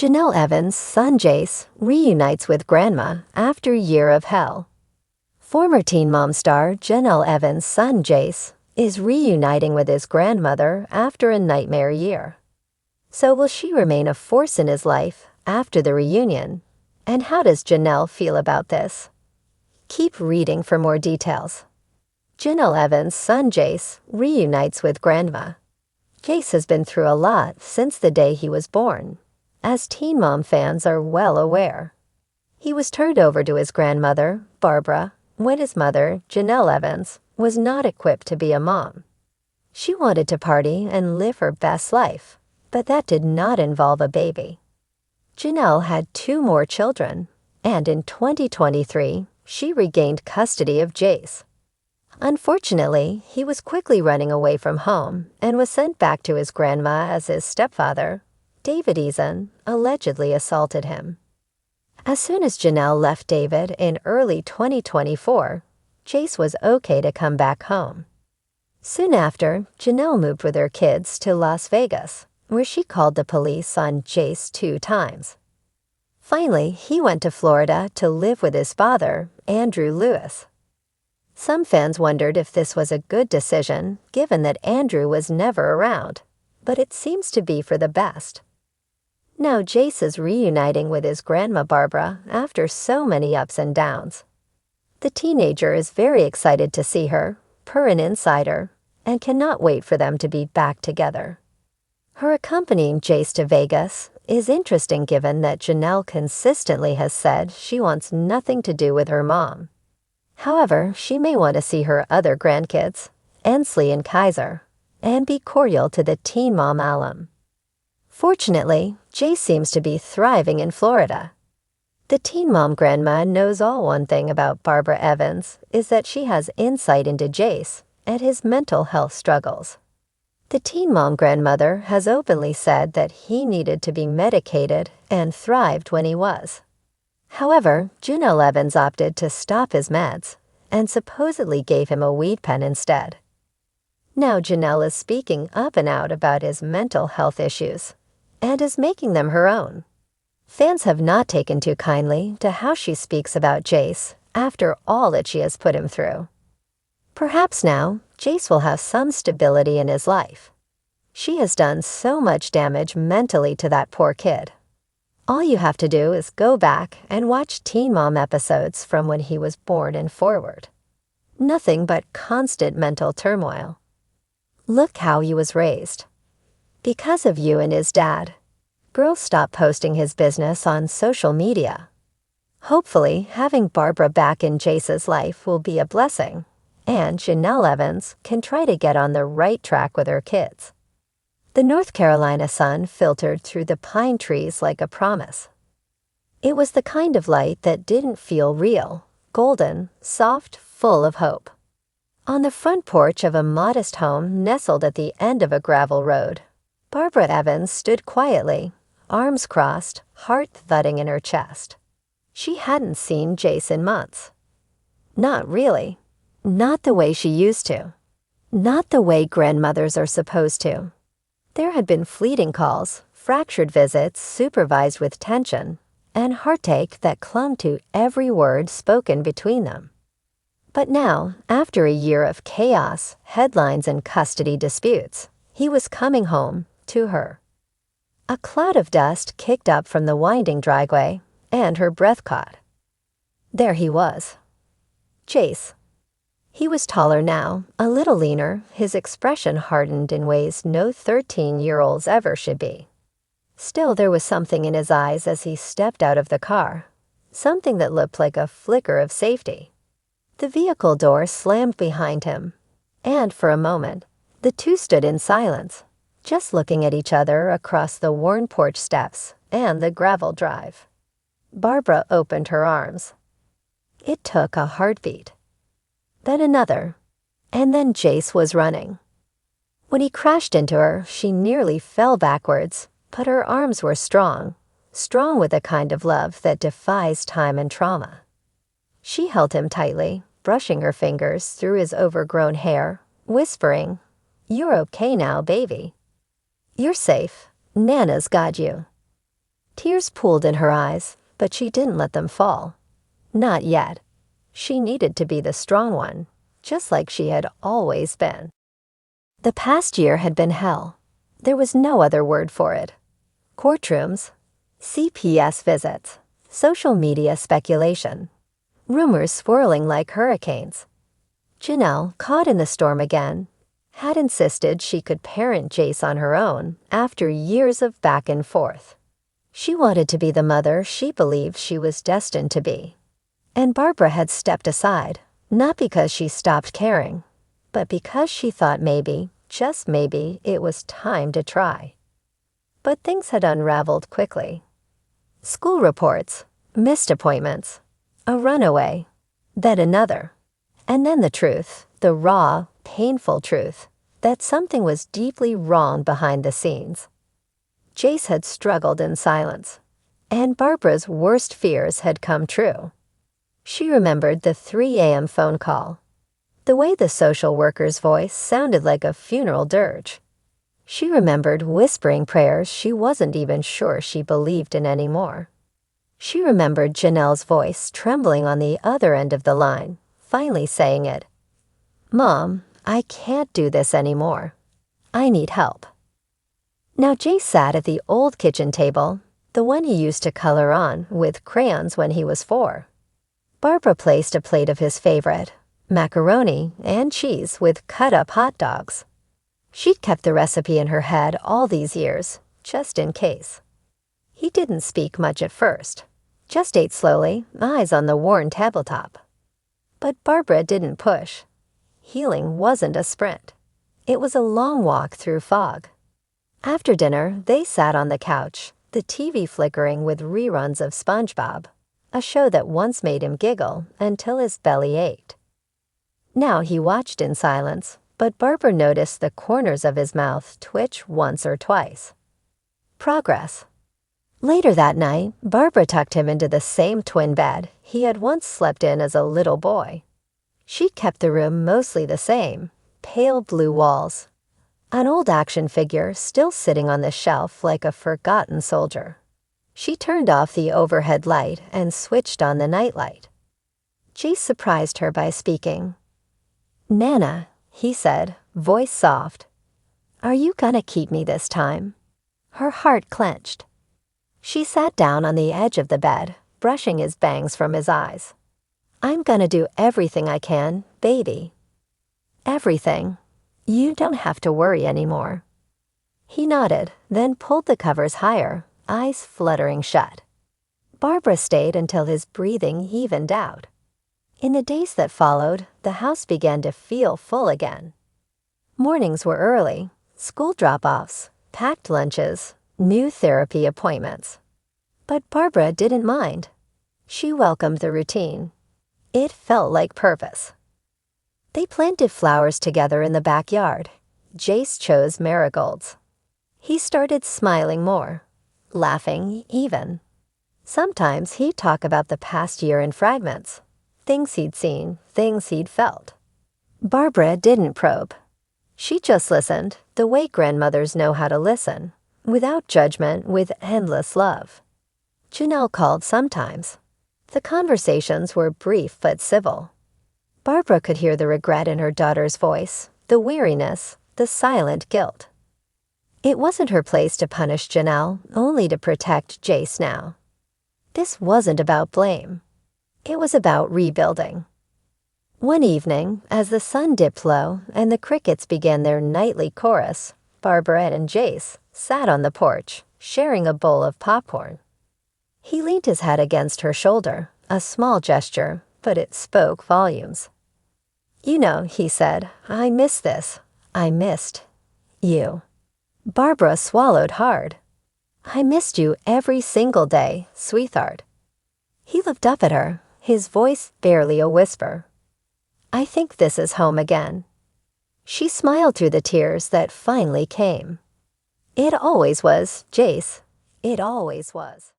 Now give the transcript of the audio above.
Janelle Evans' son Jace reunites with grandma after year of hell. Former Teen Mom star Janelle Evans' son Jace is reuniting with his grandmother after a nightmare year. So will she remain a force in his life after the reunion? And how does Janelle feel about this? Keep reading for more details. Janelle Evans' son Jace reunites with grandma. Jace has been through a lot since the day he was born, as Teen Mom fans are well aware. He was turned over to his grandmother, Barbara, when his mother, Janelle Evans, was not equipped to be a mom. She wanted to party and live her best life, but that did not involve a baby. Janelle had 2 more children, and in 2023, she regained custody of Jace. Unfortunately, he was quickly running away from home and was sent back to his grandma as his stepfather, David Eason, allegedly assaulted him. As soon as Janelle left David in early 2024, Jace was okay to come back home. Soon after, Janelle moved with her kids to Las Vegas, where she called the police on Jace 2 times. Finally, he went to Florida to live with his father, Andrew Lewis. Some fans wondered if this was a good decision, given that Andrew was never around, but it seems to be for the best. Now Jace is reuniting with his grandma Barbara after so many ups and downs. The teenager is very excited to see her, per an insider, and cannot wait for them to be back together. Her accompanying Jace to Vegas is interesting given that Janelle consistently has said she wants nothing to do with her mom. However, she may want to see her other grandkids, Ensley and Kaiser, and be cordial to the Teen Mom alum. Fortunately, Jace seems to be thriving in Florida. The Teen Mom grandma knows all one thing about Barbara Evans is that she has insight into Jace and his mental health struggles. The Teen Mom grandmother has openly said that he needed to be medicated and thrived when he was. However, Janelle Evans opted to stop his meds and supposedly gave him a weed pen instead. Now Janelle is speaking up and out about his mental health issues and is making them her own. Fans have not taken too kindly to how she speaks about Jace after all that she has put him through. Perhaps now, Jace will have some stability in his life. She has done so much damage mentally to that poor kid. All you have to do is go back and watch Teen Mom episodes from when he was born and forward. Nothing but constant mental turmoil. Look how he was raised. Because of you and his dad, girls stopped posting his business on social media. Hopefully, having Barbara back in Jace's life will be a blessing, and Janelle Evans can try to get on the right track with her kids. The North Carolina sun filtered through the pine trees like a promise. It was the kind of light that didn't feel real, golden, soft, full of hope. On the front porch of a modest home nestled at the end of a gravel road, Barbara Evans stood quietly, arms crossed, heart thudding in her chest. She hadn't seen Jace in months. Not really. Not the way she used to. Not the way grandmothers are supposed to. There had been fleeting calls, fractured visits supervised with tension, and heartache that clung to every word spoken between them. But now, after a year of chaos, headlines, and custody disputes, he was coming home to her. A cloud of dust kicked up from the winding driveway, and her breath caught. There he was. Jace. He was taller now, a little leaner, his expression hardened in ways no 13-year-olds ever should be. Still, there was something in his eyes as he stepped out of the car, something that looked like a flicker of safety. The vehicle door slammed behind him, and for a moment, the two stood in silence, just looking at each other across the worn porch steps and the gravel drive. Barbara opened her arms. It took a heartbeat. Then another, and then Jace was running. When he crashed into her, she nearly fell backwards, but her arms were strong, strong with a kind of love that defies time and trauma. She held him tightly, brushing her fingers through his overgrown hair, whispering, "You're okay now, baby. You're safe. Nana's got you." Tears pooled in her eyes, but she didn't let them fall. Not yet. She needed to be the strong one, just like she had always been. The past year had been hell. There was no other word for it. Courtrooms, CPS visits, social media speculation, rumors swirling like hurricanes. Janelle, caught in the storm again, had insisted she could parent Jace on her own after years of back and forth. She wanted to be the mother she believed she was destined to be. And Barbara had stepped aside, not because she stopped caring, but because she thought maybe, just maybe, it was time to try. But things had unraveled quickly. School reports, missed appointments, a runaway, then another. And then the truth, the raw, painful truth, that something was deeply wrong behind the scenes. Jace had struggled in silence, and Barbara's worst fears had come true. She remembered the 3 a.m. phone call, the way the social worker's voice sounded like a funeral dirge. She remembered whispering prayers she wasn't even sure she believed in anymore. She remembered Janelle's voice trembling on the other end of the line, finally saying it. "Mom, I can't do this anymore. I need help." Now Jace sat at the old kitchen table, the one he used to color on with crayons when he was 4. Barbara placed a plate of his favorite, macaroni and cheese with cut-up hot dogs. She'd kept the recipe in her head all these years, just in case. He didn't speak much at first, just ate slowly, eyes on the worn tabletop. But Barbara didn't push. Healing wasn't a sprint. It was a long walk through fog. After dinner, they sat on the couch, the TV flickering with reruns of SpongeBob, a show that once made him giggle until his belly ached. Now he watched in silence, but Barbara noticed the corners of his mouth twitch once or twice. Progress. Later that night, Barbara tucked him into the same twin bed he had once slept in as a little boy. She kept the room mostly the same, pale blue walls, an old action figure still sitting on the shelf like a forgotten soldier. She turned off the overhead light and switched on the nightlight. Jace surprised her by speaking. "Nana," he said, voice soft. "Are you gonna keep me this time?" Her heart clenched. She sat down on the edge of the bed, brushing his bangs from his eyes. "I'm gonna do everything I can, baby." "Everything. You don't have to worry anymore." He nodded, then pulled the covers higher, eyes fluttering shut. Barbara stayed until his breathing evened out. In the days that followed, the house began to feel full again. Mornings were early, school drop-offs, packed lunches, new therapy appointments. But Barbara didn't mind. She welcomed the routine. It felt like purpose. They planted flowers together in the backyard. Jace chose marigolds. He started smiling more, laughing even. Sometimes he'd talk about the past year in fragments, things he'd seen, things he'd felt. Barbara didn't probe. She just listened, the way grandmothers know how to listen, without judgment, with endless love. Janelle called sometimes. The conversations were brief but civil. Barbara could hear the regret in her daughter's voice, the weariness, the silent guilt. It wasn't her place to punish Janelle, only to protect Jace now. This wasn't about blame. It was about rebuilding. One evening, as the sun dipped low and the crickets began their nightly chorus, Barbara and Jace sat on the porch, sharing a bowl of popcorn. He leaned his head against her shoulder, a small gesture, but it spoke volumes. "You know," he said, "I miss this. I missed you." Barbara swallowed hard. "I missed you every single day, sweetheart." He looked up at her, his voice barely a whisper. "I think this is home again." She smiled through the tears that finally came. "It always was, Jace. It always was."